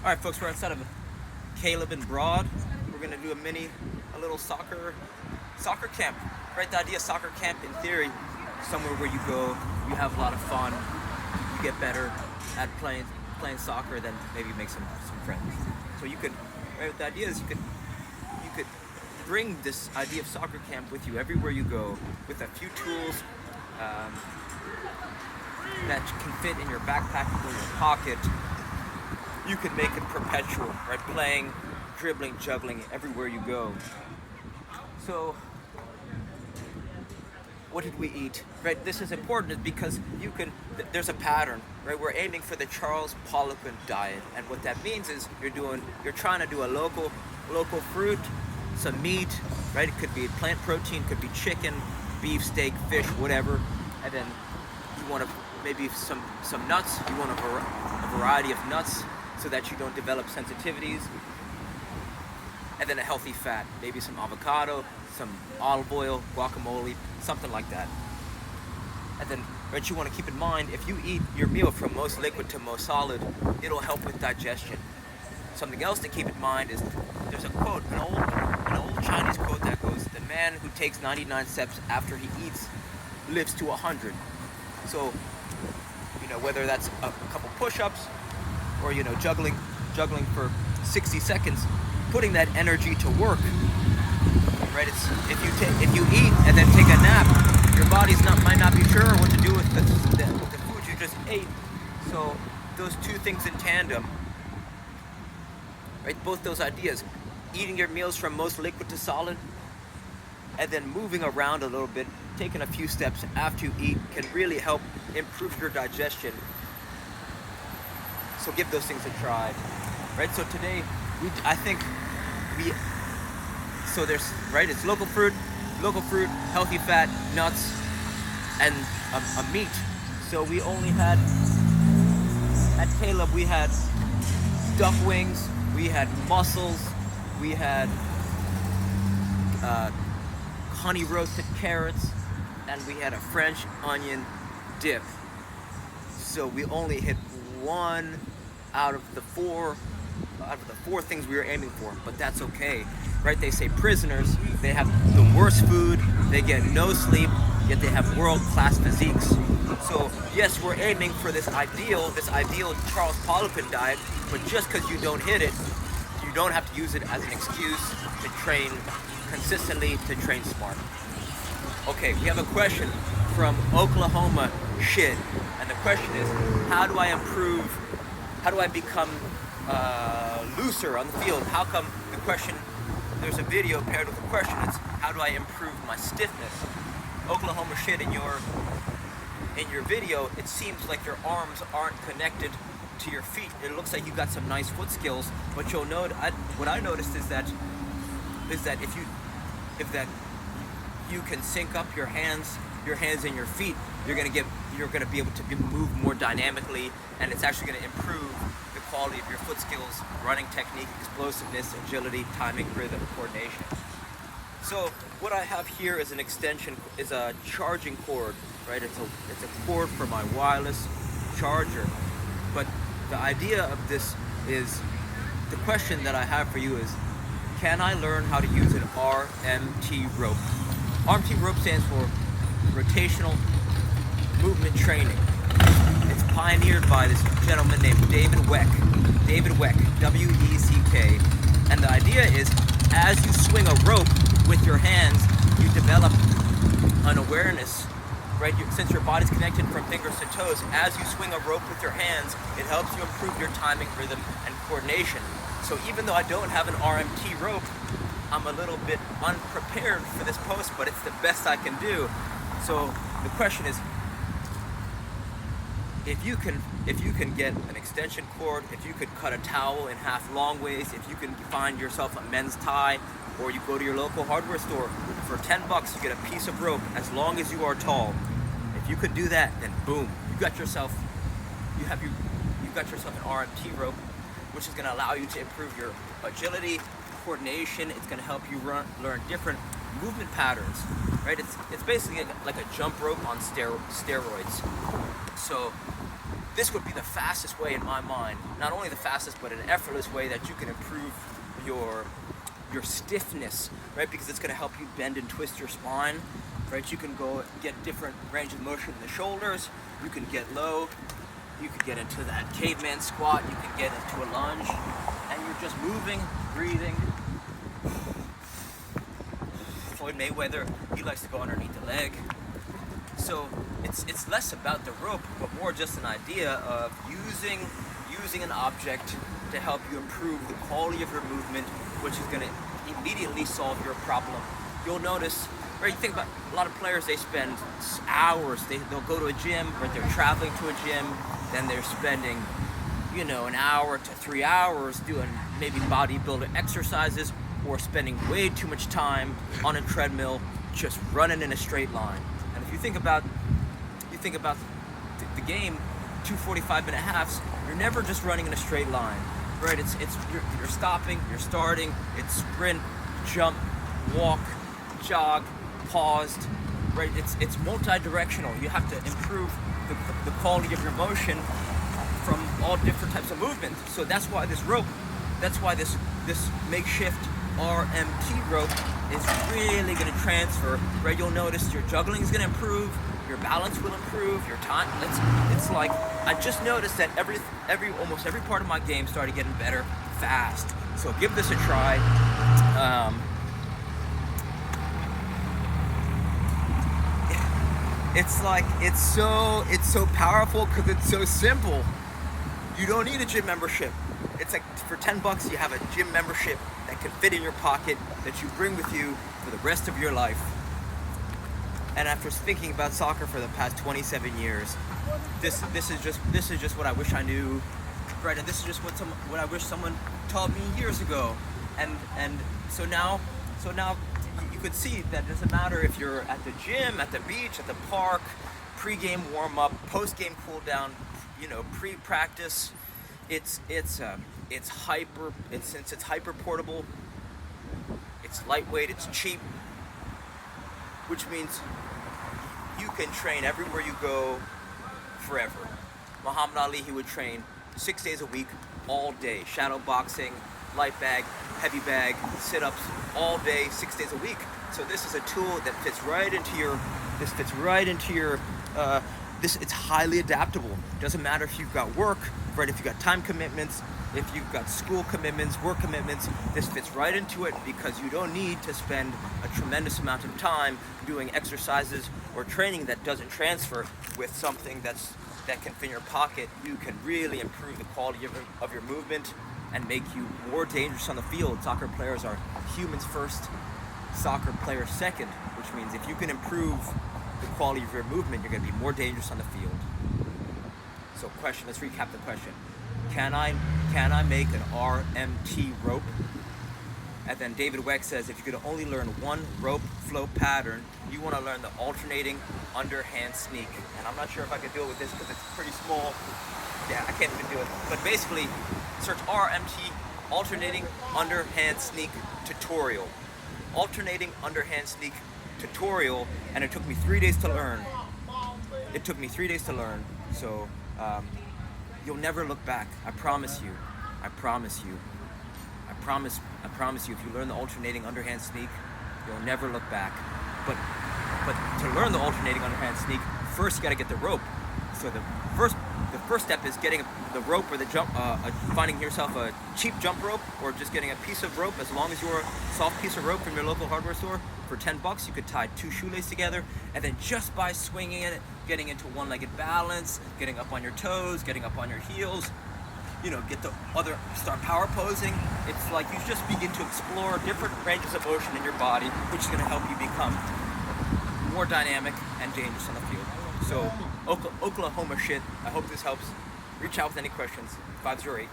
All right, folks, we're outside of Caleb and Broad. We're gonna do a little soccer camp. Right, the idea of soccer camp in theory, somewhere where you go, you have a lot of fun, you get better at playing soccer, then maybe make some friends. So you could, right, the idea is you could bring this idea of soccer camp with you everywhere you go, with a few tools that can fit in your backpack or your pocket. You can make it perpetual, right? Playing, dribbling, juggling everywhere you go. So, what did we eat? Right, this is important because there's a pattern, right? We're aiming for the Charles Poliquin diet, and what that means is you're trying to do a local fruit, some meat, right? It could be plant protein, could be chicken, beef, steak, fish, whatever, and then you want maybe some nuts. You want a variety of nuts so that you don't develop sensitivities, and then a healthy fat, maybe some avocado, some olive oil, guacamole, something like that. And then what you want to keep in mind, if you eat your meal from most liquid to most solid, it'll help with digestion. Something else to keep in mind is there's a quote, an old Chinese quote that goes, "The man who takes 99 steps after he eats lives to 100." So, whether that's a couple push-ups or juggling for 60 seconds, putting that energy to work. Right? It's if you eat and then take a nap, your body's might not be sure what to do with the food you just ate. So those two things in tandem, right? Both those ideas, eating your meals from most liquid to solid, and then moving around a little bit, taking a few steps after you eat, can really help improve your digestion. So give those things a try, right? So today, so there's, right, it's local fruit, healthy fat, nuts, and a meat. So we only had, at Caleb, we had duck wings, we had mussels, we had honey roasted carrots, and we had a French onion dip. So we only hit one out of the four things we were aiming for, but that's okay, right? They say prisoners, they have the worst food, they get no sleep, yet they have world-class physiques. So yes, we're aiming for this ideal Charles Poliquin diet, but just because you don't hit it, you don't have to use it as an excuse to train consistently, to train smart. Okay, we have a question from Oklahoma Shit, and the question is, how do I become looser on the field? How come the question, there's a video paired with the question, it's how do I improve my stiffness? Oklahoma Shit, in your video, it seems like your arms aren't connected to your feet. It looks like you got some nice foot skills, but you'll note, what I noticed is that if you can sync up your hands and your feet, you're gonna be able to move more dynamically, and it's actually gonna improve the quality of your foot skills, running technique, explosiveness, agility, timing, rhythm, coordination. So what I have here is is a charging cord, right? It's a cord for my wireless charger. But the idea of this is, the question that I have for you is, can I learn how to use an RMT rope? RMT rope stands for rotational movement training. It's pioneered by this gentleman named David Weck, W-E-C-K. And the idea is, as you swing a rope with your hands, you develop an awareness, right? Since your body's connected from fingers to toes, as you swing a rope with your hands, it helps you improve your timing, rhythm, and coordination. So even though I don't have an RMT rope, I'm a little bit unprepared for this post, but it's the best I can do. So the question is, if you can get an extension cord, if you could cut a towel in half long ways, if you can find yourself a men's tie, or you go to your local hardware store, for $10 you get a piece of rope as long as you are tall. If you could do that, then boom, you've got yourself an RMT rope, which is going to allow you to improve your agility, coordination. It's going to help you learn different movement patterns, right? It's basically like a jump rope on steroids. So this would be the fastest way in my mind, not only the fastest, but an effortless way that you can improve your stiffness, right? Because it's going to help you bend and twist your spine, right? You can go get different range of motion in the shoulders. You can get low. You can get into that caveman squat. You can get into a lunge, and you're just moving, breathing. Floyd Mayweather, he likes to go underneath the leg. So it's less about the rope, but more just an idea of using an object to help you improve the quality of your movement, which is going to immediately solve your problem. You'll notice, right? You think about a lot of players, they spend hours. They'll go to a gym, right? They're traveling to a gym, then they're spending, an hour to 3 hours doing maybe bodybuilder exercises, or spending way too much time on a treadmill just running in a straight line. And if you think about the game, 2:45-minute halves, you're never just running in a straight line, right? You're stopping, you're starting, it's sprint, jump, walk, jog, paused, right? It's multi-directional. You have to improve the quality of your motion from all different types of movement. So that's why this makeshift RMT rope is really going to transfer, right? You'll notice your juggling is going to improve, your balance will improve, your time. It's like I just noticed that almost every part of my game started getting better fast. So give this a try. It's so powerful because it's so simple. You don't need a gym membership. It's like for $10 you have a gym membership that can fit in your pocket that you bring with you for the rest of your life. And after thinking about soccer for the past 27 years, this is just what I wish I knew, right? And this is just what I wish someone taught me years ago. And so now you could see that it doesn't matter if you're at the gym, at the beach, at the park, pre-game warm-up, post-game cool-down, pre-practice. Since it's hyper portable, it's lightweight, it's cheap, which means you can train everywhere you go forever. Muhammad Ali, he would train 6 days a week, all day, shadow boxing, light bag, heavy bag, sit-ups, all day, 6 days a week. So this is a tool that fits right into your it's highly adaptable. Doesn't matter if you've got work, right? If you've got time commitments, if you've got school commitments, work commitments, this fits right into it because you don't need to spend a tremendous amount of time doing exercises or training that doesn't transfer with something that can fit in your pocket. You can really improve the quality of your movement and make you more dangerous on the field. Soccer players are humans first, soccer players second, which means if you can improve the quality of your movement, you're going to be more dangerous on the field. So let's recap the question. Can I make an RMT rope? And then David Weck says, if you could only learn one rope flow pattern, you want to learn the alternating underhand sneak. And I'm not sure if I could do it with this because it's pretty small. Yeah, I can't even do it. But basically, search RMT, alternating underhand sneak tutorial. Alternating underhand sneak tutorial, and it took me 3 days to learn. So you'll never look back. I promise you. If you learn the alternating underhand sneak, you'll never look back. But to learn the alternating underhand sneak, first you got to get the rope. So the first step is getting the rope or the jump, finding yourself a cheap jump rope, or just getting a piece of rope. As long as you're a soft piece of rope from your local hardware store, for $10 you could tie 2 shoelaces together, and then just by swinging it, getting into one-legged balance, getting up on your toes, getting up on your heels, start power posing. It's like you just begin to explore different ranges of motion in your body, which is going to help you become more dynamic and dangerous on the field. So Oklahoma shit. I hope this helps. Reach out with any questions. 508-505-1180.